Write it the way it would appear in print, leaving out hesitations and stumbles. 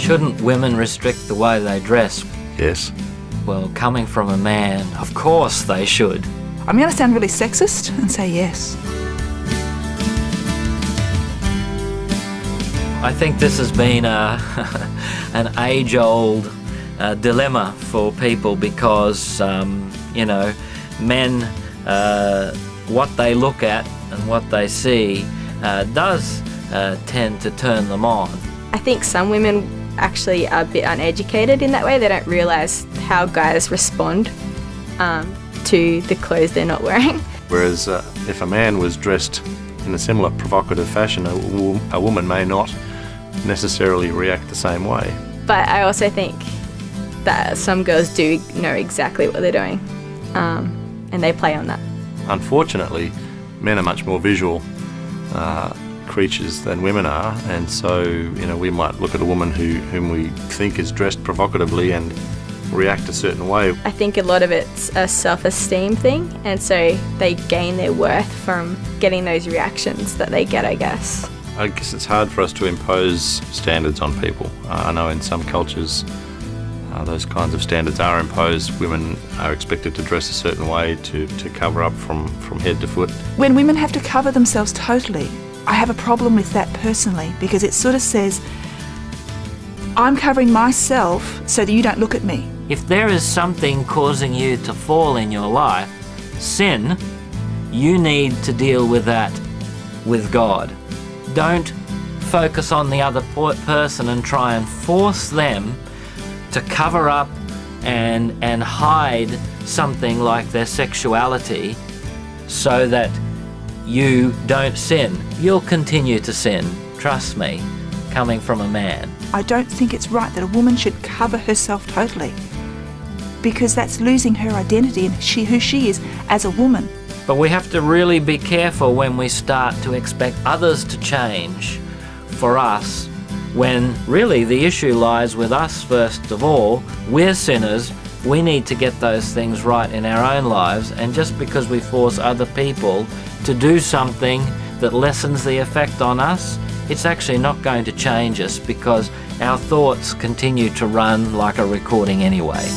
Shouldn't women restrict the way they dress? Yes. Well, coming from a man, of course they should. I'm going to sound really sexist and say yes. I think this has been an age-old dilemma for people because, men, what they look at and what they see does tend to turn them on. I think some women actually are a bit uneducated in that way. They don't realise how guys respond to the clothes they're not wearing. Whereas if a man was dressed in a similar provocative fashion, a woman may not necessarily react the same way. But I also think that some girls do know exactly what they're doing, and they play on that. Unfortunately, men are much more visual creatures than women are, and so we might look at a woman whom we think is dressed provocatively and react a certain way. I think a lot of it's a self-esteem thing, and so they gain their worth from getting those reactions that they get, I guess. I guess it's hard for us to impose standards on people. I know in some cultures those kinds of standards are imposed. Women are expected to dress a certain way to cover up from head to foot. When women have to cover themselves totally, I have a problem with that personally, because it sort of says, I'm covering myself so that you don't look at me. If there is something causing you to fall in your life, sin, you need to deal with that with God. Don't focus on the other person and try and force them to cover up and hide something like their sexuality so that you don't sin. You'll continue to sin, trust me, coming from a man. I don't think it's right that a woman should cover herself totally, because that's losing her identity and who she is as a woman. But we have to really be careful when we start to expect others to change for us, when really the issue lies with us first of all. We're sinners. We need to get those things right in our own lives, and just because we force other people to do something that lessens the effect on us, it's actually not going to change us, because our thoughts continue to run like a recording anyway.